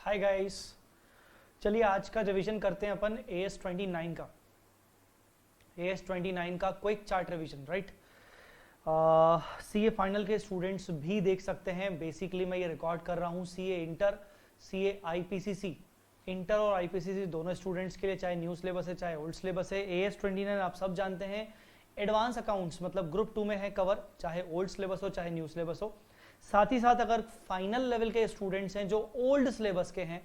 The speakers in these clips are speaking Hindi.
Hi guys. चलिए आज का रिवीजन करते हैं अपन AS29 का quick chart revision. Right, CA final के स्टूडेंट्स भी देख सकते हैं। बेसिकली मैं ये रिकॉर्ड कर रहा हूँ CA inter, CA IPCC, inter और आईपीसीसी दोनों स्टूडेंट्स के लिए, चाहे न्यू सिलेबस है चाहे ओल्ड सिलेबस है। AS29 आप सब जानते हैं एडवांस अकाउंट्स मतलब ग्रुप 2 में है कवर, चाहे ओल्ड सिलेबस हो चाहे न्यू सिलेबस हो। साथ ही साथ अगर फाइनल लेवल के स्टूडेंट्स हैं जो ओल्ड सिलेबस के हैं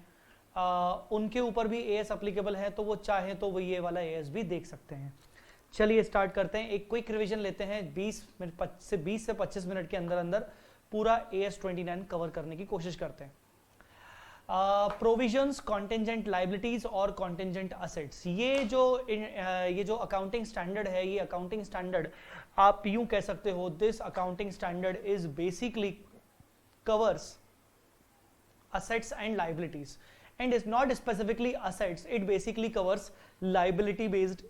उनके ऊपर भी एएस अप्लीकेबल है, तो वो चाहे तो वो ये वाला एएस भी देख सकते हैं। चलिए स्टार्ट करते हैं, एक क्विक रिवीजन लेते हैं। 20 से 25 मिनट के अंदर अंदर पूरा AS29 कवर करने की कोशिश करते हैं। प्रोविजंस, कॉन्टेंजेंट लाइबिलिटीज और कॉन्टेंजेंट असेट्स, ये जो अकाउंटिंग स्टैंडर्ड है, ये अकाउंटिंग स्टैंडर्ड आप यूं कह सकते हो, this accounting standard is basically covers assets and liabilities and is not specifically assets, it basically covers liability based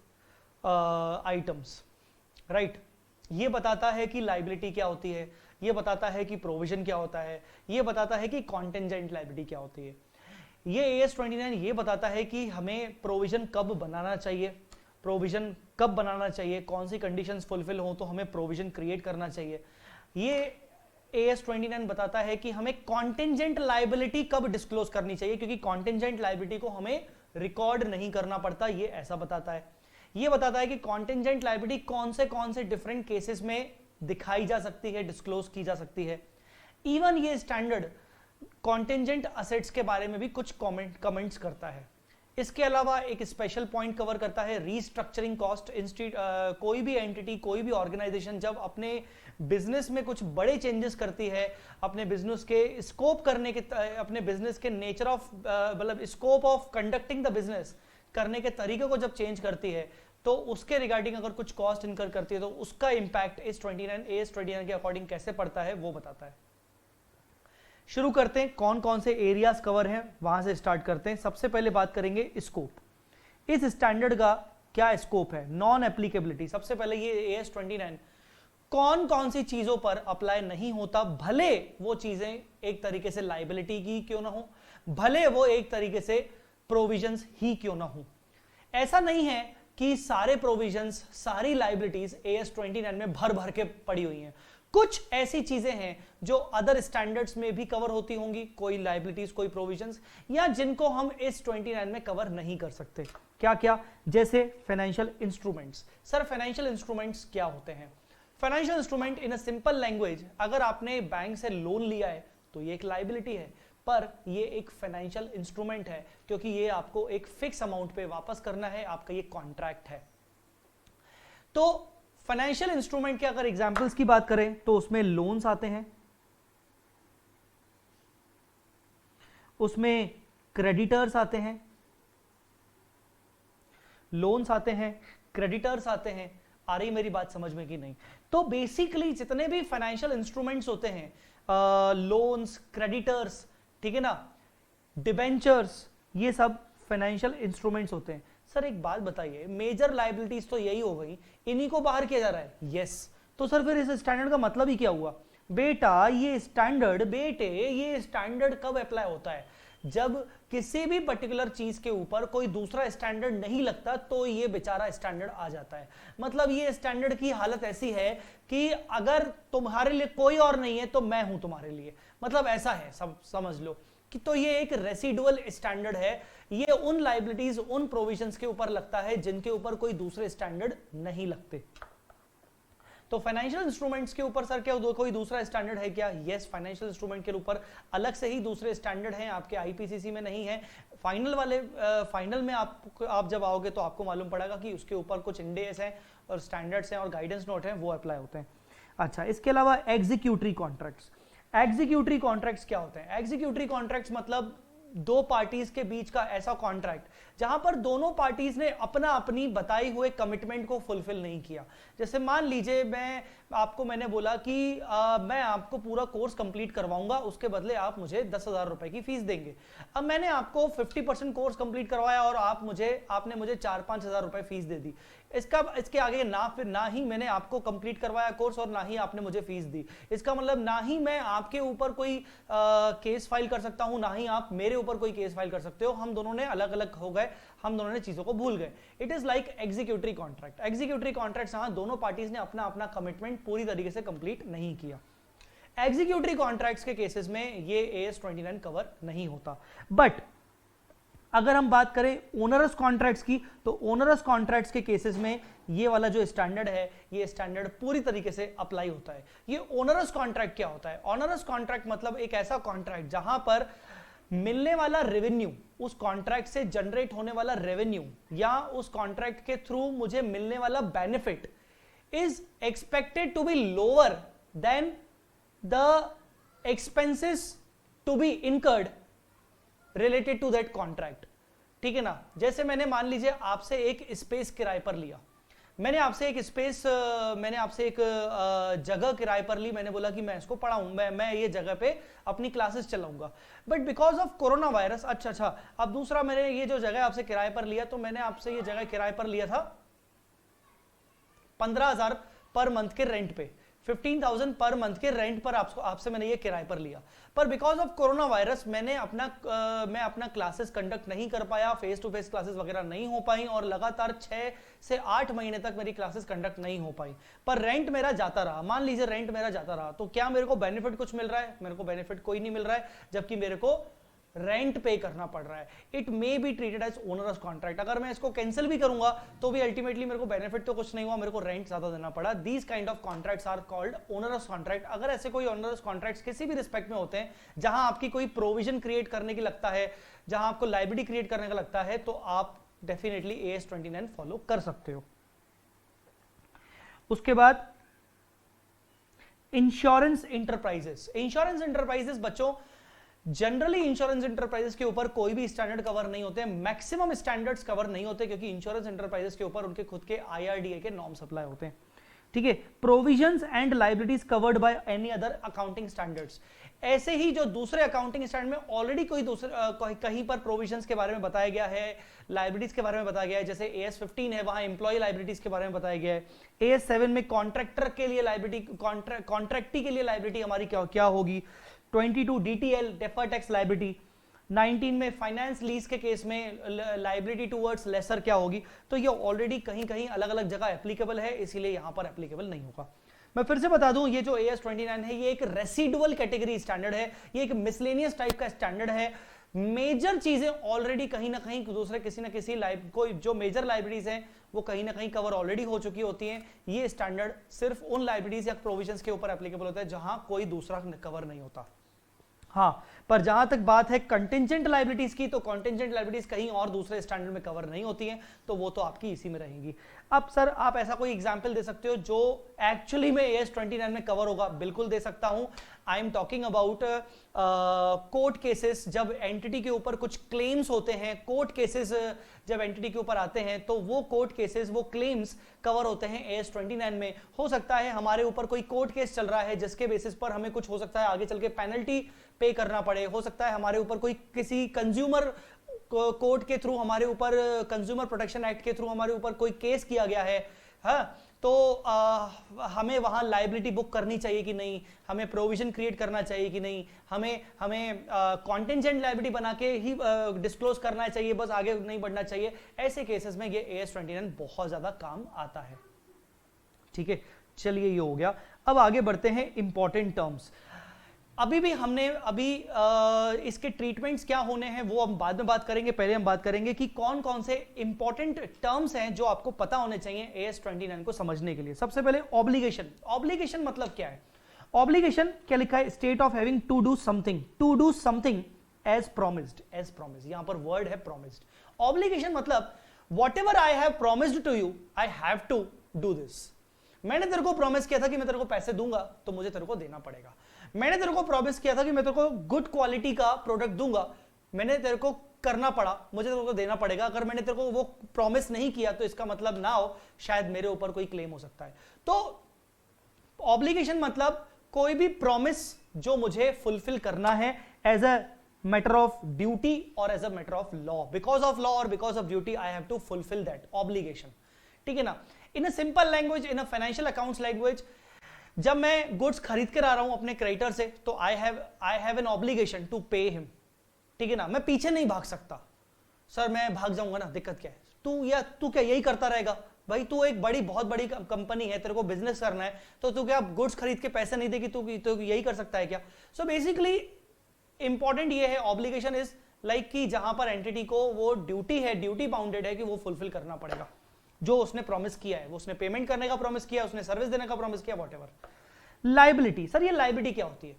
items, right? ये बताता है कि liability क्या होती है, ये बताता है कि provision क्या होता है, ये बताता है कि contingent liability क्या होती है। ये AS29 ये बताता है कि हमें provision कब बनाना चाहिए, provision कब बनाना चाहिए, कौन सी conditions fulfill हो तो हमें provision create करना चाहिए। ये AS29 बताता है कि हमें कॉन्टेंजेंट लाइबिलिटी कब डिस्क्लोज करनी चाहिए, क्योंकि कॉन्टेंजेंट लाइबिलिटी को हमें रिकॉर्ड नहीं करना पड़ता, ये ऐसा बताता है। ये बताता है कि कॉन्टेंजेंट लाइबिलिटी कौन से डिफरेंट केसेस में दिखाई जा सकती है, डिस्क्लोज की जा सकती है। इवन ये स्टैंडर्ड कॉन्टेंजेंट असेट्स के बारे में भी कुछ कमेंट्स करता है। इसके अलावा एक स्पेशल पॉइंट कवर करता है रीस्ट्रक्चरिंग कॉस्ट। कोई भी एंटिटी, कोई भी ऑर्गेनाइजेशन जब अपने बिजनेस में कुछ बड़े चेंजेस करती है, अपने बिजनेस के स्कोप करने के, अपने बिजनेस के नेचर ऑफ मतलब scope of conducting the business करने के तरीके को जब चेंज करती है, तो उसके रिगार्डिंग अगर कुछ कॉस्ट इनकर करती है तो उसका इंपैक्ट AS29 के अकॉर्डिंग कैसे पड़ता है वो बताता है। शुरू करते हैं, कौन कौन से एरियाज कवर हैं वहां से स्टार्ट करते हैं। सबसे पहले बात करेंगे स्कोप। इस स्टैंडर्ड का क्या स्कोप है? Non applicability. सबसे पहले ये AS29 कौन कौन सी चीजों पर अप्लाई नहीं होता, भले वो चीजें एक तरीके से लाइबिलिटी की क्यों ना हो, भले वो एक तरीके से प्रोविजंस ही क्यों ना हो। ऐसा नहीं है कि सारे प्रोविजंस, सारी लाइबिलिटीज AS29 में भर भर के पड़ी हुई हैं। कुछ ऐसी चीजें हैं जो अदर स्टैंडर्ड्स में भी कवर होती होंगी, कोई लाइबिलिटीज, कोई प्रोविजंस, या जिनको हम इस 29 में कवर नहीं कर सकते। क्या क्या? जैसे financial instruments. Sir financial instruments क्या होते हैं? Financial instrument in a simple language, अगर आपने बैंक से लोन लिया है तो ये एक लाइबिलिटी है, पर ये एक फाइनेंशियल इंस्ट्रूमेंट है क्योंकि ये आपको एक फिक्स अमाउंट पे वापस करना है, आपका ये कॉन्ट्रैक्ट है। तो फाइनेंशियल इंस्ट्रूमेंट के अगर एग्जांपल्स की बात करें तो उसमें लोन्स आते हैं, उसमें क्रेडिटर्स आते हैं, लोन्स आते हैं, क्रेडिटर्स आते हैं। आ रही मेरी बात समझ में कि नहीं? तो बेसिकली जितने भी फाइनेंशियल इंस्ट्रूमेंट्स होते हैं, लोन्स, क्रेडिटर्स, ठीक है ना, डिबेंचर्स, ये सब फाइनेंशियल इंस्ट्रूमेंट्स होते हैं। सर एक बात बताइए, मेजर लाइबिलिटीज तो यही हो गई, इन्हीं को बाहर किया जा रहा है। यस, तो सर फिर इस स्टैंडर्ड का मतलब ही क्या हुआ? बेटा ये स्टैंडर्ड कब अप्लाई होता है? जब किसी भी पर्टिकुलर चीज के ऊपर कोई दूसरा स्टैंडर्ड नहीं लगता तो ये बेचारा स्टैंडर्ड आ जाता है। मतलब ये स्टैंडर्ड की हालत ऐसी है कि अगर तुम्हारे लिए कोई और नहीं है तो मैं हूं तुम्हारे लिए, मतलब ऐसा है, सब समझ लो कि तो ये एक रेसिडुअल स्टैंडर्ड है। ये उन लाइबिलिटीज, उन प्रोविजंस के ऊपर लगता है जिनके ऊपर कोई दूसरे स्टैंडर्ड नहीं लगते। तो फाइनेंशियल इंस्ट्रूमेंट्स के ऊपर सर क्या कोई दूसरा स्टैंडर्ड है क्या? यस, फाइनेंशियल इंस्ट्रूमेंट के ऊपर अलग से ही दूसरे स्टैंडर्ड हैं, आपके आईपीसीसी में नहीं है। फाइनल में आप जब आओगे तो आपको मालूम पड़ेगा कि उसके ऊपर कुछ इंडेस हैं और स्टैंडर्ड्स हैं और गाइडेंस नोट हैं, वो अप्लाई होते हैं। अच्छा, इसके अलावा एग्जीक्यूटरी कॉन्ट्रैक्ट्स। एग्जीक्यूटरी कॉन्ट्रैक्ट्स क्या होते हैं? एग्जीक्यूटरी कॉन्ट्रैक्ट्स मतलब दो पार्टीज के बीच का ऐसा कॉन्ट्रैक्ट जहां पर दोनों पार्टीज ने अपनी बताई हुए कमिटमेंट को फुलफिल नहीं किया। जैसे मान लीजिए मैंने बोला कि मैं आपको पूरा कोर्स कंप्लीट करवाऊंगा, उसके बदले आप मुझे 10,000 रुपए की फीस देंगे। अब मैंने आपको 50% कोर्स कंप्लीट करवाया और आपने मुझे 4-5 हजार रुपए फीस दे दी। इसके आगे ना ही मैंने आपको कंप्लीट करवाया कोर्स और ना ही आपने मुझे फीस दी। इसका मतलब ना ही मैं आपके ऊपर कोई केस फाइल कर सकता हूं, ना ही आप मेरे ऊपर कोई केस फाइल कर सकते हो। हम दोनों ने अलग अलग हो गए, हम दोनों ने चीजों को भूल गए। It is like executory contract. Executory contract यहां दोनों पार्टीज ने अपना अपना कमिटमेंट पूरी तरीके से कंप्लीट नहीं किया। एग्जीक्यूटरी कॉन्ट्रैक्ट्स के केसेस में ये AS 29 कवर नहीं होता। बट अगर हम बात करें ओनरस कॉन्ट्रैक्ट्स की, तो ओनरस कॉन्ट्रैक्ट्स के केसेस में ये वाला जो स्टैंडर्ड है, ये स्टैंडर्ड पूरी तरीके से अप्लाई होता है। ये ओनरस कॉन्ट्रैक्ट क्या होता है? ओनरस कॉन्ट्रैक्ट मतलब एक ऐसा कॉन्ट्रैक्ट जहां पर मिलने वाला रेवेन्यू, उस कॉन्ट्रैक्ट से जनरेट होने वाला रेवेन्यू या उस कॉन्ट्रैक्ट के थ्रू मुझे मिलने वाला benefit is expected to be lower than the expenses to be incurred related to that contract. ठीक है ना? जैसे मैंने मान लीजिए आपसे एक स्पेस किराए पर लिया, मैंने आपसे एक जगह किराए पर ली, मैंने बोला कि मैं इसको पढ़ाऊं, मैं ये जगह पे अपनी क्लासेस चलाऊंगा। But because of corona virus, अच्छा अब दूसरा, मैंने ये जो जगह आपसे किराए पर लिया, तो मैंने आपसे ये जगह किराए पर लिया था 15,000 पर मंथ के रेंट पे, 15,000 पर मंथ के रेंट पर आपसे मैंने ये किराए पर लिया। पर बिकॉज ऑफ कोरोना वायरस मैं अपना क्लासेस कंडक्ट नहीं कर पाया, फेस टू फेस क्लासेस वगैरह नहीं हो पाई और लगातार 6 से 8 महीने तक मेरी क्लासेस कंडक्ट नहीं हो पाई, पर रेंट मेरा जाता रहा। मान लीजिए रेंट मेरा जाता रहा, तो क्या मेरे को बेनिफिट कुछ मिल रहा है? मेरे को बेनिफिट कोई नहीं मिल रहा है, जबकि मेरे को रेंट पे करना पड़ रहा है। It may be treated as onerous contract. अगर मैं इसको कैंसिल भी करूंगा तो भी अल्टीमेटली मेरे को बेनिफिट तो कुछ नहीं हुआ, मेरे को रेंट ज्यादा देना पड़ा। These kind of contracts are called onerous contract. अगर ऐसे कोई ओनरस कॉन्ट्रैक्ट्स किसी भी रिस्पेक्ट में होते हैं जहां आपकी कोई प्रोविजन क्रिएट करने की लगता है, जहां आपको लायबिलिटी क्रिएट करने का लगता है, तो आप डेफिनेटली AS 29 फॉलो कर सकते हो। उसके बाद इंश्योरेंस इंटरप्राइजेस। इंश्योरेंस इंटरप्राइजेस बच्चों, जनरली इंश्योरेंस इंटरप्राइजेस के ऊपर कोई भी स्टैंडर्ड कवर नहीं होते, मैक्सिमम स्टैंडर्ड्स कवर नहीं होते, क्योंकि इंश्योरेंस इंटरप्राइजेस के ऊपर उनके खुद के IRDA के नॉर्म्स अप्लाई होते हैं। ठीक है? Provisions and liabilities covered by any other accounting standards. ऐसे ही जो दूसरे अकाउंटिंग स्टैंडर्ड में ऑलरेडी कोई दूसरे कहीं पर प्रोविजंस के बारे में बताया गया है, लायबिलिटीज के बारे में बताया गया है, जैसे AS 15 है, वहां एम्प्लॉय लायबिलिटीज के बारे में बताया गया है। AS 7 में कॉन्ट्रैक्टर के लिए लायबिलिटी, कॉन्ट्रैक्टी के लिए लायबिलिटी हमारी क्या होगी। 22 DTL डेफर्ड टैक्स लायबिलिटी। 19 में फाइनेंस लीज के केस में लायबिलिटी टुवर्ड्स लेसर क्या होगी। तो ये ऑलरेडी कहीं कहीं अलग अलग जगह एप्लीकेबल है, इसीलिए यहां पर एप्लीकेबल नहीं होगा। मैं फिर से बता दूं, ये जो AS 29 है, ये एक रेसिडुअल कैटेगरी स्टैंडर्ड है, ये एक मिसलेनियस टाइप का स्टैंडर्ड है। मेजर चीजें ऑलरेडी कहीं ना कहीं दूसरे किसी ना किसी कोई जो मेजर लाइब्रेरीज हैं वो कहीं ना कहीं कवर ऑलरेडी हो चुकी होती हैं। ये स्टैंडर्ड सिर्फ उन लाइब्रेरीज या प्रोविजंस के ऊपर एप्लीकेबल होता है जहां कोई दूसरा कवर नहीं होता। हाँ, पर जहां तक बात है कंटिंजेंट लाइबिलिटीज की, तो कंटिंजेंट लाइबिलिटीज कहीं और दूसरे स्टैंडर्ड में कवर नहीं होती हैं, तो वो तो आपकी इसी में रहेंगी। अब सर आप ऐसा कोई एग्जांपल दे सकते हो जो एक्चुअली में AS 29 में कवर होगा? बिल्कुल दे सकता हूं। I am talking about court cases. जब एंटिटी के ऊपर कुछ क्लेम्स होते हैं, कोर्ट केसेस जब एंटिटी के ऊपर आते हैं, तो वो कोर्ट केसेस, वो क्लेम्स कवर होते हैं AS 29 में। हो सकता है हमारे ऊपर कोई कोर्ट केस चल रहा है जिसके बेसिस पर हमें कुछ हो सकता है आगे चल के पेनल्टी पे करना पड़े, हो सकता है हमारे ऊपर कोई किसी कंज्यूमर कोर्ट के थ्रू, हमारे ऊपर कंज्यूमर प्रोटेक्शन एक्ट के थ्रू हमारे ऊपर कोई केस किया गया है, हाँ, तो हमें वहां लाइबिलिटी बुक करनी चाहिए कि नहीं, हमें प्रोविजन क्रिएट करना चाहिए कि नहीं, हमें कॉन्टिंजेंट लाइबिलिटी बना के ही डिस्क्लोज करना चाहिए, बस आगे नहीं बढ़ना चाहिए। ऐसे केसेस में ये AS 29 बहुत ज्यादा काम आता है। ठीक है, चलिए ये हो गया। अब आगे बढ़ते हैं इंपॉर्टेंट टर्म्स। इसके ट्रीटमेंट्स क्या होने हैं वो हम बाद में बात करेंगे। पहले हम बात करेंगे कि कौन कौन से इंपॉर्टेंट टर्म्स हैं जो आपको पता होने चाहिए AS 29 को समझने के लिए। सबसे पहले ऑब्लिगेशन। ऑब्लिगेशन मतलब क्या है? ऑब्लिगेशन क्या लिखा है? State of having to do something as promised. As promised, यहां पर वर्ड है प्रॉमिस्ड। ऑब्लिगेशन मतलब whatever I have promised to you, I have to do this. मैंने तेरे को प्रॉमिस किया था कि मैं तेरे को पैसे दूंगा, तो मुझे तेरे को देना पड़ेगा। मैंने तेरे को प्रॉमिस किया था कि मैं तेरे को गुड क्वालिटी का प्रोडक्ट दूंगा, मैंने तेरे को करना पड़ा, मुझे तेरे को देना पड़ेगा। अगर मैंने तेरे को वो प्रॉमिस नहीं किया तो इसका मतलब ना हो शायद मेरे ऊपर कोई क्लेम हो सकता है। तो ऑब्लिगेशन मतलब कोई भी प्रॉमिस जो मुझे फुलफिल करना है as a matter of duty और as a matter of law, because of law और because of duty I have to fulfil that obligation. ठीक है ना। In a simple language, in a financial accounts language, जब मैं गुड्स खरीद कर आ रहा हूं अपने क्रेडिटर से, तो I have an obligation to pay him, ठीक है ना। मैं पीछे नहीं भाग सकता, सर मैं भाग जाऊंगा ना, दिक्कत क्या है, तू क्या यही करता रहेगा भाई, तू एक बहुत बड़ी कंपनी है, तेरे को बिजनेस करना है, तो तू क्या गुड्स खरीद के पैसे नहीं देगी, तू यही कर सकता है क्या। सो बेसिकली इंपॉर्टेंट ये है, ऑब्लिगेशन इज लाइक कि जहां पर एंटिटी को वो ड्यूटी बाउंडेड है कि वो फुलफिल करना पड़ेगा जो उसने प्रॉमिस किया है, वो उसने पेमेंट करने का प्रॉमिस किया, उसने सर्विस देने का प्रॉमिस किया, व्हाटएवर। लायबिलिटी, सर ये लायबिलिटी क्या होती है?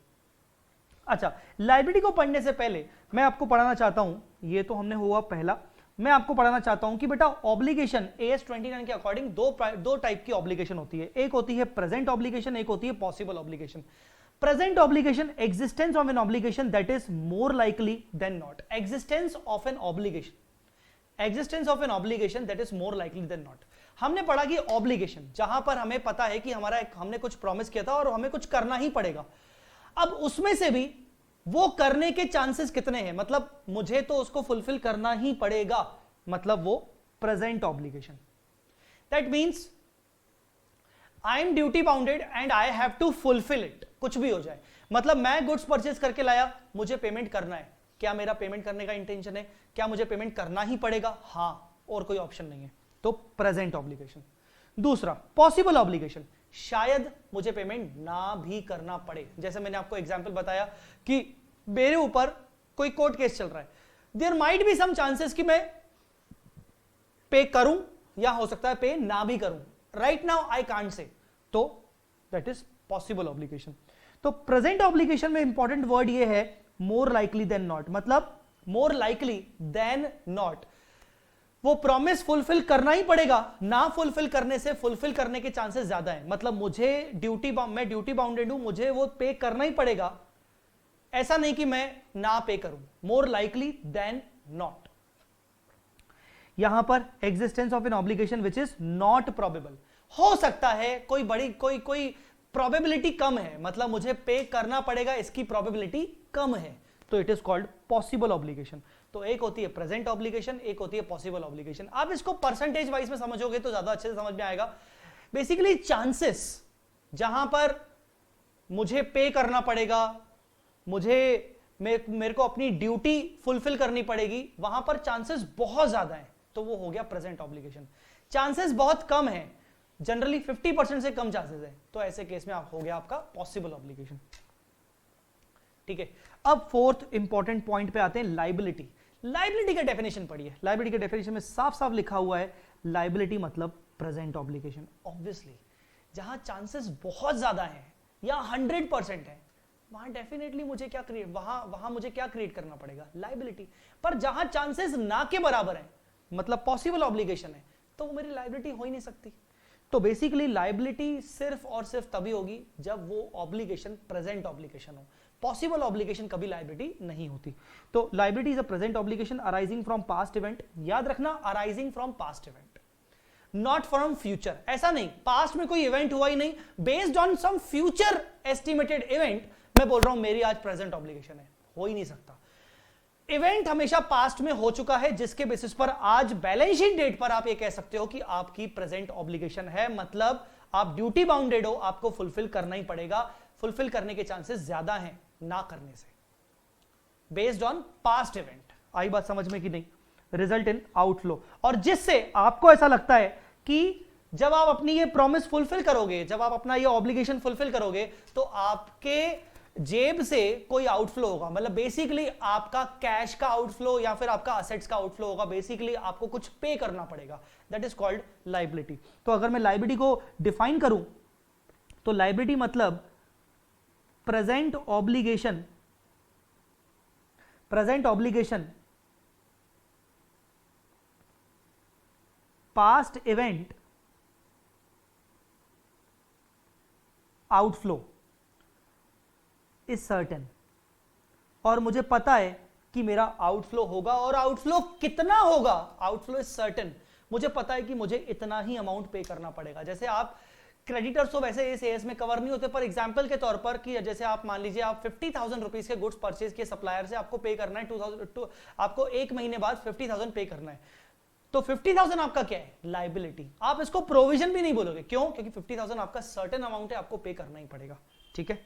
अच्छा, लायबिलिटी को पढ़ने से पहले मैं आपको पढ़ाना चाहता हूं, ये तो हमने हुआ पहला, मैं आपको पढ़ाना चाहता हूं कि बेटा ऑब्लिगेशन AS 29 के अकॉर्डिंग दो टाइप की ऑब्लिगेशन होती है, एक होती है प्रेजेंट ऑब्लिगेशन, एक होती है possible obligation. Present obligation, existence of an obligation that is more likely than not. Existence of an obligation that is more likely than not. हमने पढ़ा कि ऑब्लिगेशन जहां पर हमें पता है कि हमने कुछ प्रॉमिस किया था और हमें कुछ करना ही पड़ेगा, अब उसमें से भी वो करने के चांसेस कितने हैं, मतलब मुझे तो उसको फुलफिल करना ही पड़ेगा, मतलब वो present obligation. That means I am duty bounded and I have to fulfil it, कुछ भी हो जाए, मतलब मैं गुड्स परचेज करके लाया, मुझे पेमेंट करना है, क्या मेरा पेमेंट करने का इंटेंशन है, क्या मुझे पेमेंट करना ही पड़ेगा, हां, और कोई ऑप्शन नहीं है, तो प्रेजेंट ऑब्लिगेशन। दूसरा पॉसिबल ऑब्लिगेशन, शायद मुझे पेमेंट ना भी करना पड़े, जैसे मैंने आपको एग्जांपल बताया कि मेरे ऊपर कोई कोर्ट केस चल रहा है, there might be some chances कि मैं पे करूं या हो सकता है पे ना भी करूं, right now I can't say, तो दैट इज पॉसिबल ऑब्लिगेशन। तो प्रेजेंट ऑब्लिगेशन में इंपॉर्टेंट वर्ड ये है मोर लाइकली देन नॉट, मतलब मोर लाइकली देन नॉट, वो प्रॉमिस फुलफिल करना ही पड़ेगा, ना फुलफिल करने से फुलफिल करने के चांसेस ज्यादा है, मतलब मैं ड्यूटी बाउंडेड हूं, मुझे वो पे करना ही पड़ेगा, ऐसा नहीं कि मैं ना पे करूं, मोर लाइकली देन नॉट। यहां पर existence of an obligation which is not probable, हो सकता है कोई प्रोबेबिलिटी कम है, मतलब मुझे पे करना पड़ेगा इसकी प्रोबेबिलिटी कम है, तो it is called possible obligation. तो एक होती है प्रेजेंट ऑब्लिगेशन, एक होती है पॉसिबल ऑब्लिगेशन। आप इसको परसेंटेज वाइज में समझोगे तो ज्यादा अच्छे से समझ में आएगा। बेसिकली चांसेस जहां पर मुझे पे करना पड़ेगा, मेरे को अपनी ड्यूटी फुलफिल करनी पड़ेगी, वहां पर चांसेस बहुत ज्यादा हैं, तो वो हो गया प्रेजेंट ऑब्लिगेशन। चांसेस बहुत कम है, जनरली 50% से कम चांसेस है, तो ऐसे केस में हो गया आपका पॉसिबल ऑब्लिगेशन, ठीक है। अब फोर्थ इंपॉर्टेंट पॉइंट पे आते हैं, लायबिलिटी। लायबिलिटी का डेफिनेशन पढ़िए, लायबिलिटी के डेफिनेशन में साफ साफ लिखा हुआ है लायबिलिटी मतलब प्रेजेंट ऑब्लिगेशन। ऑब्वियसली जहां चांसेस बहुत ज्यादा है या 100% है, वहां डेफिनेटली मुझे क्या क्रिएट वहां मुझे क्या क्रिएट करना पड़ेगा, लायबिलिटी। पर जहां चांसेस ना के बराबर है, मतलब पॉसिबल ऑब्लिगेशन है, तो वो मेरी लायबिलिटी हो ही नहीं सकती। तो बेसिकली लायबिलिटी सिर्फ और सिर्फ तभी होगी जब वो ऑब्लिगेशन प्रेजेंट ऑब्लिगेशन हो, पॉसिबल ऑब्लिगेशन कभी लायबिलिटी नहीं होती। तो liability is a present obligation arising from past event, याद रखना arising from past event, not from future. ऐसा नहीं पास्ट में कोई इवेंट हुआ ही नहीं, based on some future estimated event मैं बोल रहा हूं मेरी आज प्रेजेंट ऑब्लिगेशन है, हो ही नहीं सकता। इवेंट हमेशा पास्ट में हो चुका है, जिसके बेसिस पर आज बैलेंस शीट डेट पर आप ये कह सकते हो कि आपकी प्रेजेंट ऑब्लिगेशन है, मतलब आप ड्यूटी बाउंडेड हो, आपको फुलफिल करना ही पड़ेगा, फुलफिल करने के चांसेस ज्यादा हैं ना करने से, बेस्ड ऑन पास्ट इवेंट। आई बात समझ में कि नहीं? रिजल्ट इन आउटफ्लो, और जिससे आपको ऐसा लगता है कि जब आप अपनी ये प्रॉमिस फुलफिल करोगे, जब आप अपना ये ऑब्लिगेशन फुलफिल करोगे, तो आपके जेब से कोई आउटफ्लो होगा, मतलब बेसिकली आपका कैश का आउटफ्लो या फिर आपका असेट्स का आउटफ्लो होगा, बेसिकली आपको कुछ पे करना पड़ेगा, दैट इज कॉल्ड लायबिलिटी। तो अगर मैं लायबिलिटी को डिफाइन करूं तो लायबिलिटी मतलब present obligation past event outflow is certain, और मुझे पता है कि मेरा आउटफ्लो होगा, और आउटफ्लो कितना होगा, आउटफ्लो इज सर्टेन, मुझे पता है कि मुझे इतना ही अमाउंट पे करना पड़ेगा। जैसे आप क्रेडिटर्स तो वैसे इस एएस में कवर नहीं होते, पर एग्जांपल के तौर पर कि जैसे आप मान लीजिए आप 50,000 रुपीस के गुड्स परचेज किए सप्लायर से, आपको पे करना है 2000, आपको एक महीने बाद 50,000 पे करना है, तो 50,000 आपका क्या है, लाइबिलिटी। आप इसको प्रोविजन भी नहीं बोलोगे, क्यों, क्योंकि 50,000 आपका सर्टेन अमाउंट है, आपको पे करना ही पड़ेगा, ठीक है।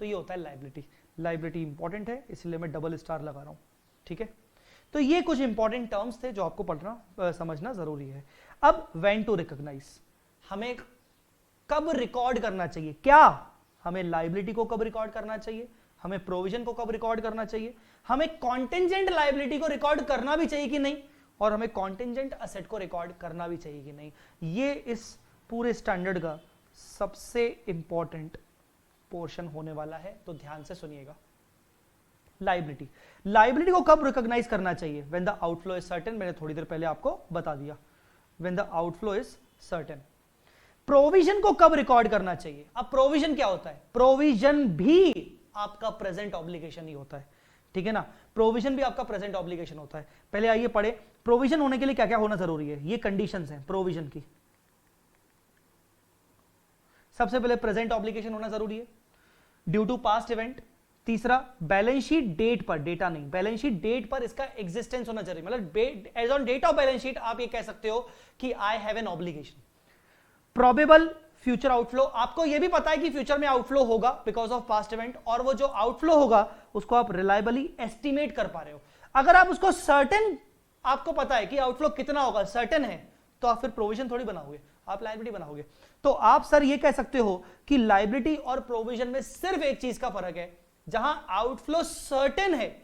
तो ये होता है लाइबिलिटी। लाइबिलिटी इंपॉर्टेंट है, इसलिए मैं डबल स्टार लगा रहा हूं, ठीक है। तो ये कुछ इंपॉर्टेंट टर्म्स थे जो आपको पढ़ना समझना जरूरी है। अब व्हेन टू रिकॉग्नाइज, हमें कब रिकॉर्ड करना चाहिए, क्या हमें लाइबिलिटी को कब रिकॉर्ड करना चाहिए, हमें प्रोविजन को कब रिकॉर्ड करना चाहिए, हमें कॉन्टेंजेंट लाइबिलिटी को रिकॉर्ड करना भी चाहिए कि नहीं, और हमें कॉन्टेंजेंट असेट को रिकॉर्ड करना भी चाहिए कि नहीं। ये इस पूरे स्टैंडर्ड का सबसे इंपॉर्टेंट पोर्शन होने वाला है, तो ध्यान से सुनिएगा। लाइबिलिटी, लाइबिलिटी को कब रिकॉग्नाइज करना चाहिए, when the outflow is certain, मैंने थोड़ी देर पहले आपको बता दिया, when the outflow is certain. Provision को कब रिकॉर्ड करना चाहिए, अब प्रोविजन क्या होता है, प्रोविजन भी आपका प्रेजेंट ऑब्लिगेशन ही होता है, ठीक है ना, प्रोविजन भी आपका प्रेजेंट ऑब्लिगेशन होता है। पहले आइए पढ़े प्रोविजन होने के लिए क्या क्या होना जरूरी है, ये कंडीशंस हैं प्रोविजन की। सबसे पहले प्रेजेंट ऑब्लिगेशन होना जरूरी है ड्यू टू पास्ट इवेंट। तीसरा, बैलेंस शीट डेट पर, डेटा नहीं, बैलेंस शीट डेट पर इसका एग्जिस्टेंस होना जरूरी, मतलब as on date of balance sheet आप ये कह सकते हो कि I have an obligation. Probable future outflow, आपको ये भी पता है कि फ्यूचर में आउटफ्लो होगा बिकॉज ऑफ पास्ट इवेंट, और वो जो आउटफ्लो होगा उसको आप रिलायबली एस्टिमेट कर पा रहे हो। अगर आप उसको सर्टेन, आपको पता है कि आउटफ्लो कितना होगा, सर्टेन है, तो आप फिर प्रोविजन थोड़ी बनाओगे, आप लायबिलिटी बनाओगे। तो आप सर ये कह सकते हो कि लायबिलिटी और प्रोविजन में सिर्फ एक चीज का फर्क है, जहां आउटफ्लो सर्टेन है,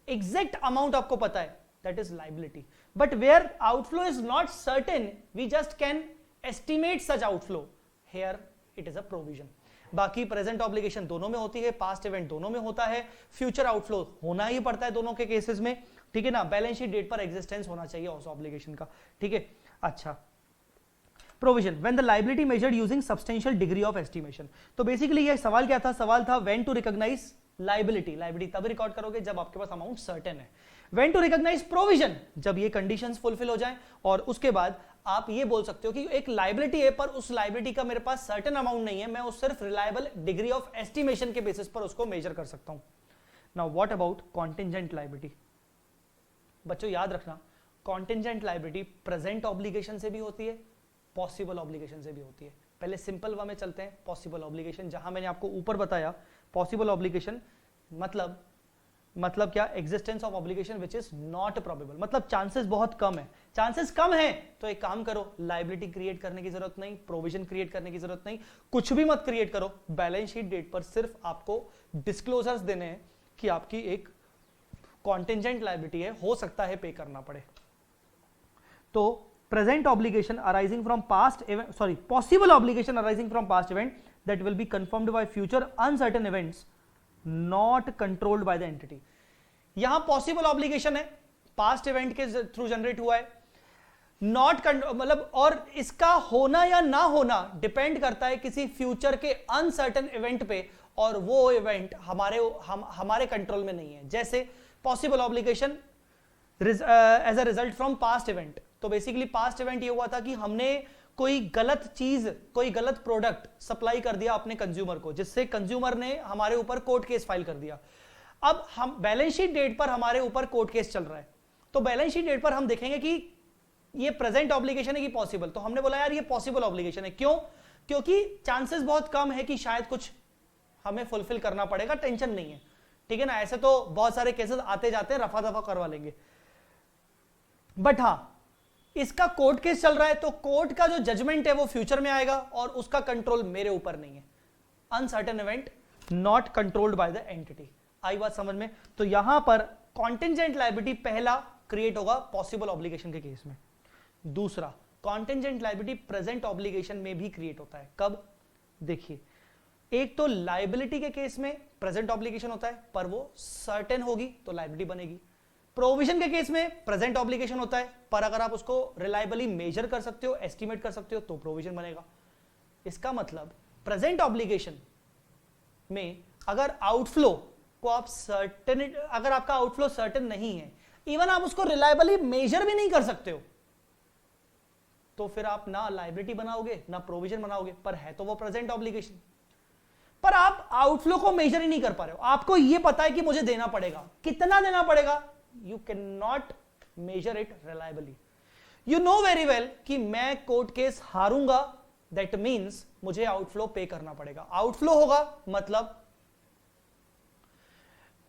एग्जैक्ट अमाउंट आपको पता है, that is liability, but where outflow is not certain, we just can estimate such outflow, here it is a provision. बाकी प्रेजेंट ऑब्लिगेशन दोनों में होती है, पास्ट इवेंट दोनों में होता है, फ्यूचर आउटफ्लो होना ही पड़ता है दोनों के केसेस में, ठीक है ना। बैलेंस शीट डेट पर एग्जिस्टेंस होना चाहिए उस ऑब्लिगेशन का, ठीक है। अच्छा, provision, when the liability measured using substantial degree of estimation. तो बेसिकली ये सवाल क्या था, सवाल था when to recognise liability, liability तब रिकॉर्ड करोगे जब आपके पास अमाउंट सर्टेन है। व्हेन टू रिकॉग्नाइज प्रोविजन, जब ये कंडीशंस फुलफिल हो जाएं, और उसके बाद आप ये बोल सकते हो कि एक लायबिलिटी है पर उस लायबिलिटी का मेरे पास सर्टेन अमाउंट नहीं है, मैं उस सिर्फ रिलायबल डिग्री ऑफ एस्टिमेशन के बेसिस पर उसको मेजर कर सकता हूं। Now what about contingent liability. बच्चों याद रखना, कॉन्टिंजेंट लायबिलिटी प्रेजेंट ऑब्लिगेशन से भी होती है, पॉसिबल ऑब्लिगेशन से भी होती है। पहले सिंपल वा में चलते हैं, पॉसिबल ऑब्लिगेशन, जहां मैंने आपको ऊपर बताया पॉसिबल ऑब्लिगेशन मतलब क्या, existence of obligation which is not probable, मतलब चांसेस बहुत कम है। चांसेस कम है तो एक काम करो, लायबिलिटी क्रिएट करने की जरूरत नहीं, प्रोविजन क्रिएट करने की जरूरत नहीं, कुछ भी मत क्रिएट करो, बैलेंस शीट डेट पर सिर्फ आपको डिस्क्लोजर्स देने हैं कि आपकी एक कॉन्टिंजेंट लायबिलिटी है, हो सकता है पे करना पड़े। तो present obligation arising from past event, sorry, possible obligation arising from past event that will be confirmed by future uncertain events not controlled by the entity. यहां पॉसिबल ऑब्लिगेशन है, पास्ट इवेंट के थ्रू जनरेट हुआ है, नॉट मतलब, और इसका होना या ना होना डिपेंड करता है किसी फ्यूचर के अनसर्टेन इवेंट पे, और वो इवेंट हमारे कंट्रोल में नहीं है। जैसे possible obligation as a result from past event, तो बेसिकली पास्ट इवेंट ये हुआ था कि हमने कोई गलत चीज, कोई गलत प्रोडक्ट सप्लाई कर दिया अपने कंज्यूमर को, जिससे कंज्यूमर ने हमारे ऊपर कोर्ट केस फाइल कर दिया। अब हम बैलेंस शीट डेट पर हमारे ऊपर कोर्ट केस चल रहा है, तो बैलेंस शीट डेट पर हम देखेंगे कि ये प्रेजेंट ऑब्लिगेशन है कि पॉसिबल, तो हमने बोला यार ये पॉसिबल ऑब्लिगेशन है। क्यों? क्योंकि चांसेस बहुत कम है कि शायद कुछ हमें फुलफिल करना पड़ेगा, टेंशन नहीं है, ठीक है ना। ऐसे तो बहुत सारे केसेस आते जाते हैं, रफा दफा करवा लेंगे, बट हाँ इसका कोर्ट केस चल रहा है, तो कोर्ट का जो जजमेंट है वो फ्यूचर में आएगा और उसका कंट्रोल मेरे ऊपर नहीं है। Uncertain event not controlled by the entity. आई बात समझ में? तो यहां पर कॉन्टिंजेंट लायबिलिटी पहला क्रिएट होगा पॉसिबल ऑब्लिगेशन के केस में। दूसरा, कॉन्टिंजेंट लायबिलिटी प्रेजेंट ऑब्लिगेशन में भी क्रिएट होता है। कब? देखिए, एक तो लायबिलिटी के केस में प्रेजेंट ऑब्लिगेशन होता है पर वो सर्टेन होगी तो लायबिलिटी बनेगी। प्रोविजन के केस में प्रेजेंट ऑब्लिगेशन होता है पर अगर आप उसको रिलायबली मेजर कर सकते हो, एस्टिमेट कर सकते हो, तो प्रोविजन बनेगा। इसका मतलब प्रेजेंट ऑब्लिगेशन में अगर आउटफ्लो को आप सर्टेन, अगर आपका आउटफ्लो सर्टेन नहीं है, इवन आप उसको रिलायबली मेजर भी नहीं कर सकते हो, तो फिर आप ना लायबिलिटी बनाओगे ना प्रोविजन बनाओगे, पर है तो वो प्रेजेंट ऑब्लिगेशन। पर आप आउटफ्लो को मेजर ही नहीं कर पा रहे हो, आपको यह पता है कि मुझे देना पड़ेगा, कितना देना पड़ेगा, you can not measure it reliably. You know very well कि मैं कोर्ट केस हारूंगा, दैट मीन्स मुझे आउटफ्लो पे करना पड़ेगा। आउटफ्लो होगा मतलब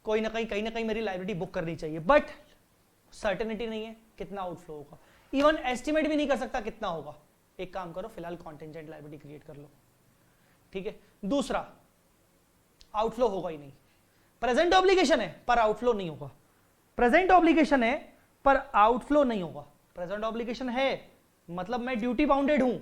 कोई ना कहीं मेरी लाइबिलिटी बुक करनी चाहिए, बट सर्टेनिटी नहीं है कितना आउटफ्लो होगा, इवन एस्टिमेट भी नहीं कर सकता कितना होगा। एक काम करो, फिलहाल कॉन्टिजेंट लाइबिलिटी क्रिएट कर लो, ठीक है। दूसरा, आउटफ्लो होगा ही नहीं। प्रेजेंट ऑब्लिगेशन है पर आउटफ्लो नहीं होगा, प्रेजेंट ऑब्लिगेशन है पर आउटफ्लो नहीं होगा। प्रेजेंट ऑब्लिगेशन है मतलब मैं ड्यूटी बाउंडेड हूं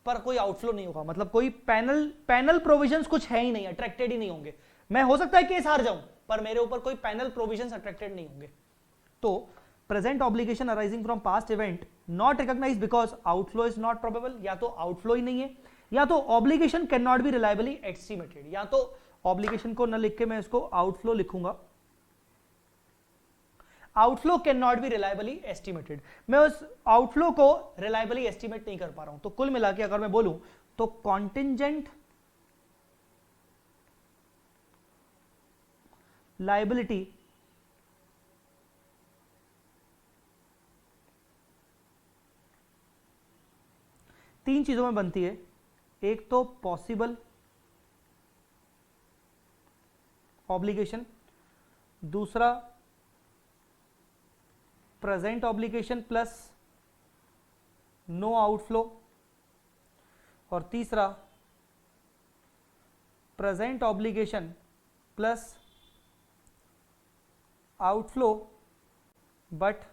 पर कोई आउटफ्लो नहीं होगा, मतलब कोई पैनल प्रोविजंस कुछ है ही नहीं, अट्रैक्टेड ही नहीं होंगे। मैं हो सकता है केस हार जाऊं पर मेरे ऊपर कोई पैनल प्रोविजंस अट्रैक्टेड नहीं होंगे। तो present obligation arising from past event not recognised because outflow is not probable, या तो आउटफ्लो ही नहीं है, या तो obligation can not be reliably estimated. या तो ऑब्लिगेशन को न लिख के मैं इसको आउटफ्लो लिखूंगा, outflow can not be reliably estimated. मैं उस आउटफ्लो को रिलायबली एस्टिमेट नहीं कर पा रहा हूं। तो कुल मिला के अगर मैं बोलूं तो कॉन्टिजेंट लायबिलिटी तीन चीजों में बनती है। एक तो पॉसिबल ऑब्लिगेशन, दूसरा present obligation plus no outflow, और तीसरा present obligation plus outflow but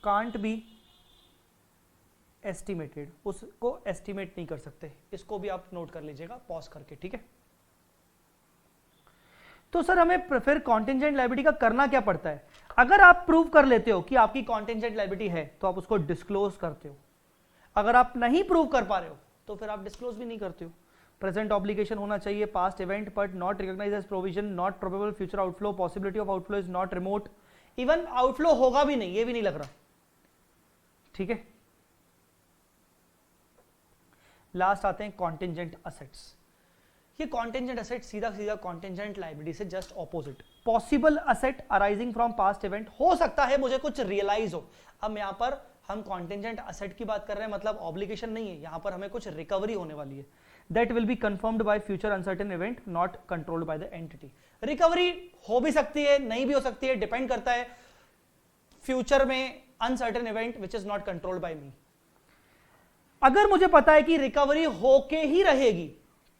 can't be estimated, उसको एस्टिमेट नहीं कर सकते। इसको भी आप नोट कर लीजिएगा पॉज करके, ठीक है। तो सर हमें फिर कॉन्टिजेंट लायबिलिटी का करना क्या पड़ता है? अगर आप प्रूव कर लेते हो कि आपकी कॉन्टिजेंट लायबिलिटी है तो आप उसको डिस्क्लोज करते हो। अगर आप नहीं प्रूव कर पा रहे हो तो फिर आप डिस्क्लोज भी नहीं करते हो। प्रेजेंट ऑब्लिगेशन होना चाहिए, past event but not recognised as provision, not probable future outflow, possibility of outflow is not remote, even outflow होगा भी नहीं, ये भी नहीं लग रहा, ठीक है। लास्ट आते हैं कॉन्टिजेंट असेट्स। ये कॉन्टिजेंट असेट सीधा सीधा कॉन्टिजेंट लायबिलिटी से just opposite. Possible asset arising from past event, हो सकता है मुझे कुछ रियलाइज हो। अब यहां पर हम कॉन्टिजेंट असेट की बात कर रहे हैं, मतलब ऑब्लिगेशन नहीं है, यहां पर हमें कुछ रिकवरी होने वाली है। That will be confirmed by future uncertain event not controlled by the entity. Recovery हो भी सकती है, नहीं भी हो सकती है, डिपेंड करता है फ्यूचर में uncertain event which is not controlled by me. अगर मुझे पता है कि रिकवरी होके ही रहेगी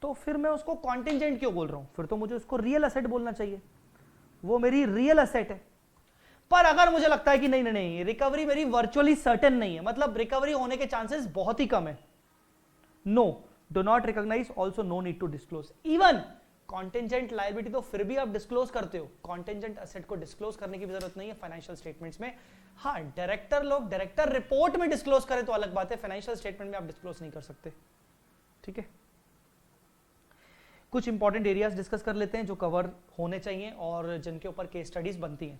तो फिर मैं उसको कॉन्टिजेंट क्यों बोल रहा हूं? फिर तो मुझे उसको रियल असेट बोलना चाहिए, वो मेरी रियल असेट है। पर अगर मुझे लगता है कि नहीं नहीं नहीं, रिकवरी मेरी वर्चुअली सर्टेन नहीं है, मतलब रिकवरी होने के चांसेस बहुत ही कम है, no, do not recognise, also no need to disclose. Even contingent liability तो फिर भी आप डिस्क्लोज करते हो, कॉन्टिजेंट असेट को डिस्क्लोज करने की भी जरूरत नहीं है फाइनेंशियल स्टेटमेंट्स में। हाँ, डायरेक्टर रिपोर्ट में डिस्क्लोज करे तो अलग बात है, फाइनेंशियल स्टेटमेंट में आप डिस्क्लोज नहीं कर सकते, ठीक है। कुछ इंपॉर्टेंट एरियाज डिस्कस कर लेते हैं जो कवर होने चाहिए और जिनके ऊपर केस स्टडीज बनती हैं।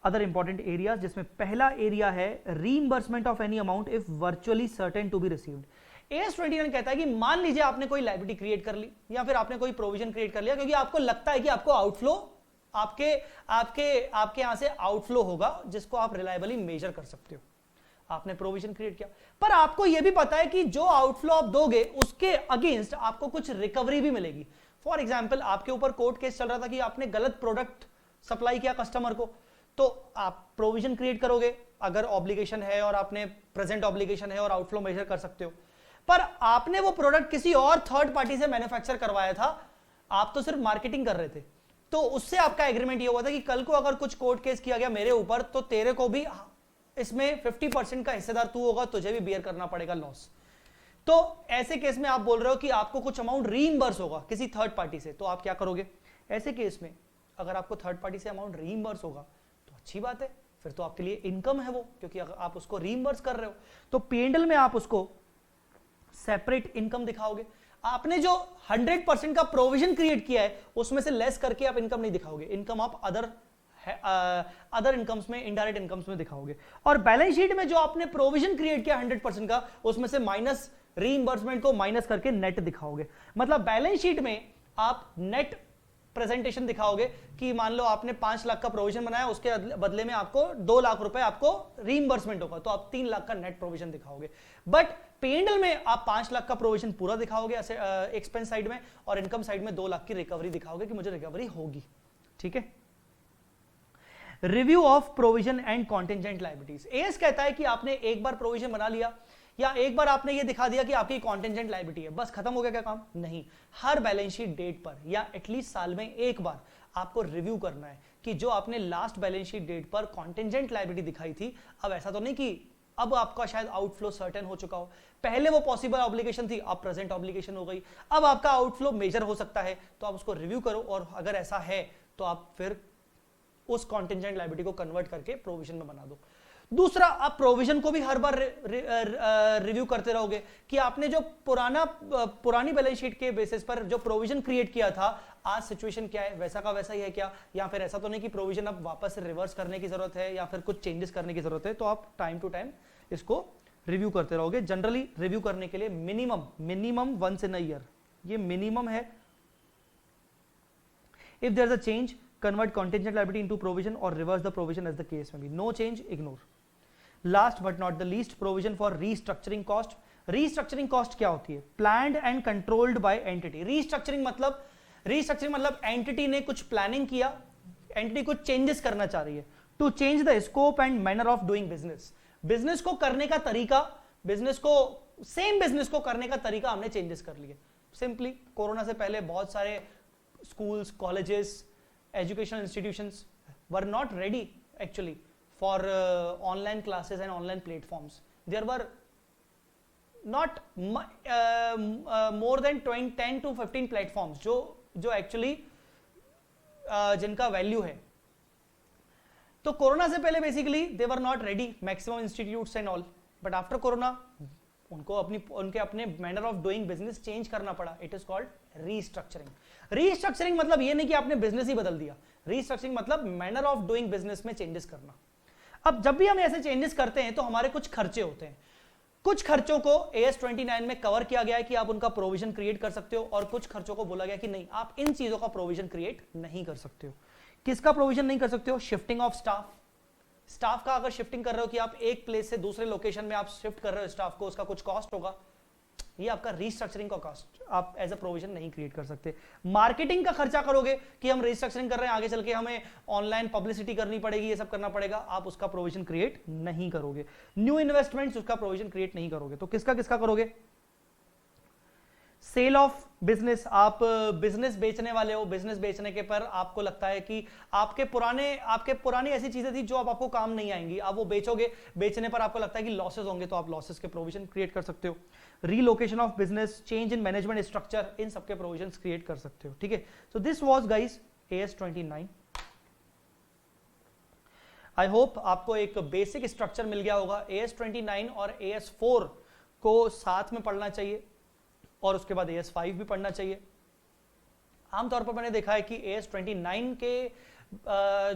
अदर इंपॉर्टेंट एरियाज, जिसमें पहला एरिया है reimbursement of any amount if virtually certain to be received. AS 29 कहता है कि मान लीजिए आपने कोई लायबिलिटी क्रिएट कर ली या फिर आपने कोई प्रोविजन क्रिएट कर लिया क्योंकि आपको लगता है कि आपको आउटफ्लो आपके यहां से आउटफ्लो होगा जिसको आप रिलायबली मेजर कर सकते हो। आपने प्रोविजन क्रिएट किया, पर आपको यह भी पता है कि जो आउटफ्लो आप दोगे उसके अगेंस्ट आपको कुछ रिकवरी भी मिलेगी। फॉर एग्जाम्पल, आपके ऊपर कोर्ट केस चल रहा था कि आपने गलत प्रोडक्ट सप्लाई किया कस्टमर को, तो आप प्रोविजन क्रिएट करोगे अगर ऑब्लिगेशन है और आपने प्रेजेंट ऑब्लिगेशन है और आउटफ्लो मेजर कर सकते हो। पर आपने वो प्रोडक्ट किसी और थर्ड पार्टी से मैन्युफैक्चर करवाया था, आप तो सिर्फ मार्केटिंग कर रहे थे, तो उससे आपका एग्रीमेंट ये हुआ था कि कल को अगर कुछ कोर्ट केस किया गया मेरे ऊपर तो तेरे को भी इसमें 50% का हिस्सेदार तू होगा, तुझे भी बियर करना पड़ेगा लॉस। तो ऐसे केस में आप बोल रहे हो कि आपको कुछ अमाउंट रीइंबर्स होगा किसी थर्ड पार्टी से, तो आप क्या करोगे? ऐसे केस में अगर आपको थर्ड पार्टी से अमाउंट रीइंबर्स होगा तो अच्छी बात है, फिर तो आपके लिए इनकम है वो, क्योंकि अगर आप उसको रीइंबर्स कर रहे हो तो P&L में आप उसको सेपरेट इनकम दिखाओगे। आपने जो 100% का प्रोविजन क्रिएट किया है उसमें से लेस करके आप इनकम नहीं दिखाओगे, इनकम आप अदर इनकम्स में, इनडायरेक्ट इनकम्स में दिखाओगे। और बैलेंस शीट में जो आपने प्रोविजन क्रिएट किया 100% का, उसमें से माइनस रीइंबर्समेंट को माइनस करके नेट दिखाओगे। मतलब बैलेंस शीट में आप नेट प्रेजेंटेशन दिखाओगे कि मान लो आपने 5 लाख का प्रोविजन बनाया, उसके बदले में आपको 2 लाख रुपए आपको रीइंबर्समेंट होगा, तो आप 3 लाख का नेट प्रोविजन दिखाओगे। बट पेंडल में आप 5 लाख का प्रोविजन पूरा दिखाओगे एक्सपेंस साइड में, और इनकम साइड में 2 लाख की रिकवरी दिखाओगे कि मुझे रिकवरी होगी। ठीक है। Review of provision and contingent liabilities. As कहता है कि आपने एक बार प्रोविजन बना लिया या एक बार आपने ये दिखा दिया कि आपकी कॉन्टिजेंट लायबिलिटी है, बस खत्म हो गया क्या काम? नहीं, हर बैलेंस शीट डेट पर या एटलीस्ट साल में एक बार आपको रिव्यू करना है कि जो आपने लास्ट बैलेंस शीट डेट पर कॉन्टिजेंट लायबिलिटी दिखाई थी, अब ऐसा तो नहीं कि अब आपका शायद आउटफ्लो सर्टेन हो चुका हो, पहले वो पॉसिबल ऑब्लिगेशन थी, अब प्रेजेंट ऑब्लिगेशन हो गई, अब आपका आउटफ्लो मेजर हो सकता है, तो आप उसको रिव्यू करो, और अगर ऐसा है तो आप फिर उस कॉन्टिजेंट लायबिलिटी को कन्वर्ट करके प्रोविजन में बना दो। दूसरा, आप प्रोविजन को भी हर बार रिव्यू करते रहोगे कि आपने जो पुरानी बैलेंस शीट के बेसिस पर जो प्रोविजन क्रिएट किया था, आज सिचुएशन क्या है, वैसा का वैसा ही है क्या, या फिर ऐसा तो नहीं कि प्रोविजन अब वापस से रिवर्स करने की जरूरत है या फिर कुछ चेंजेस करने की जरूरत है। तो आप टाइम टू टाइम इसको रिव्यू करते रहोगे। जनरली रिव्यू करने के लिए minimum once in a year, ये मिनिमम है। If there is a change, convert contingent liability into provision or reverse the provision as the case may be. No change, ignore. Last but not the least, provision for restructuring cost. Restructuring cost क्या होती है? Planned and controlled by entity. Restructuring मतलब entity ने कुछ planning किया, entity कुछ changes करना चाह रही है, to change the scope and manner of doing business. Business को करने का तरीका, same business को करने का तरीका हमने changes कर लिए। Simply, कोरोना से पहले बहुत सारे schools, colleges, educational institutions were not ready actually for online classes and online platforms. There were not more than 10 to 15 platforms जो actually जिनका वैल्यू है। तो कोरोना से पहले basically they were not ready, maximum institutes and all, but after corona उनको उनके अपने manner of doing business change करना पड़ा। It is called restructuring. Restructuring मतलब ये नहीं कि आपने बिजनेस ही बदल दिया, रीस्ट्रक्चरिंग मतलब मैनर ऑफ डूइंग बिजनेस में चेंजेस करना। अब जब भी हम ऐसे चेंजेस करते हैं तो हमारे कुछ खर्चे होते हैं, कुछ खर्चों को AS 29 में कवर किया गया है कि आप उनका प्रोविजन क्रिएट कर सकते हो, और कुछ खर्चों को बोला गया कि नहीं, आप इन चीजों का प्रोविजन क्रिएट नहीं कर सकते हो। किसका प्रोविजन नहीं कर सकते हो? शिफ्टिंग ऑफ स्टाफ का अगर शिफ्टिंग कर रहे हो कि आप एक प्लेस से दूसरे लोकेशन में आप शिफ्ट कर रहे हो स्टाफ को, उसका कुछ कॉस्ट होगा, ये आपका रीस्ट्रक्चरिंग का कॉस्ट आप एज अ प्रोविजन नहीं क्रिएट कर सकते। मार्केटिंग का खर्चा करोगे कि हम रीस्ट्रक्चरिंग कर रहे हैं, आगे चल के हमें ऑनलाइन पब्लिसिटी करनी पड़ेगी, ये सब करना पड़ेगा, आप उसका प्रोविजन क्रिएट नहीं करोगे। न्यू इन्वेस्टमेंट्स, उसका प्रोविजन क्रिएट नहीं करोगे। तो किसका करोगे? सेल ऑफ बिजनेस, आप बिजनेस बेचने वाले हो, बिजनेस बेचने के पर आपको लगता है कि आपके पुरानी ऐसी चीजें थी जो अब आपको काम नहीं आएंगी, आप वो बेचोगे, बेचने पर आपको लगता है कि लॉसेस होंगे, तो आप लॉसेस के प्रोविजन क्रिएट कर सकते हो। Relocation of business, change in management structure, इन सबके प्रोविजन क्रिएट कर सकते हो। ठीक है, so this was guys AS 29। I hope आपको एक बेसिक स्ट्रक्चर मिल गया होगा। AS 29 और AS 4 को साथ में पढ़ना चाहिए, और उसके बाद AS 5 भी पढ़ना चाहिए। आमतौर पर मैंने देखा है कि AS 29 के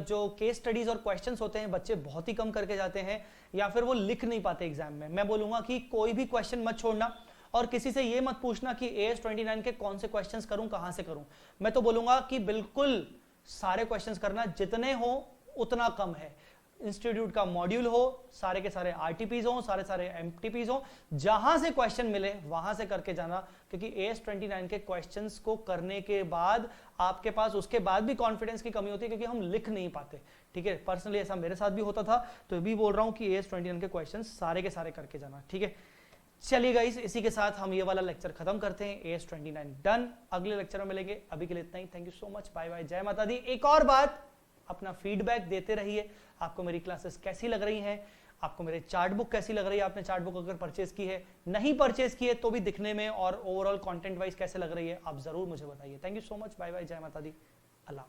जो केस स्टडीज और क्वेश्चंस होते हैं, बच्चे बहुत ही कम करके जाते हैं, या फिर वो लिख नहीं पाते एग्जाम में। मैं बोलूंगा कि कोई भी क्वेश्चन मत छोड़ना, और किसी से ये मत पूछना कि AS 29 के कौन से क्वेश्चंस करूं, कहां से करूं। मैं तो बोलूंगा कि बिल्कुल सारे क्वेश्चंस करना, जितने हो उतना कम है। इंस्टीट्यूट का मॉड्यूल हो, सारे के सारे RTPs हो, सारे MTPs हो, जहां से क्वेश्चन मिले वहां से करके जाना, क्योंकि AS 29 के क्वेश्चंस को करने के बाद आपके पास उसके बाद भी कॉन्फिडेंस की कमी होती है, क्योंकि हम लिख नहीं पाते। ठीक है, पर्सनली ऐसा मेरे साथ भी होता था, तो भी बोल रहा हूं कि AS 29 के क्वेश्चंस सारे के सारे करके जाना। ठीक है, चलिए गाइस, इसी के साथ हम ये वाला लेक्चर खत्म करते हैं। AS 29 done. अगले लेक्चर में मिलेंगे, अभी के लिए इतना ही। Thank you so much, bye bye, जय माता दी। एक और बात, अपना फीडबैक देते रहिए। आपको मेरी क्लासेस कैसी लग रही हैं, आपको मेरे चार्ट बुक कैसी लग रही है, आपने चार्ट बुक अगर परचेज की है, नहीं परचेज की है तो भी दिखने में और ओवरऑल कंटेंट वाइज कैसे लग रही है, आप जरूर मुझे बताइए। Thank you so much, bye bye, जय माता दी, अल्लाह।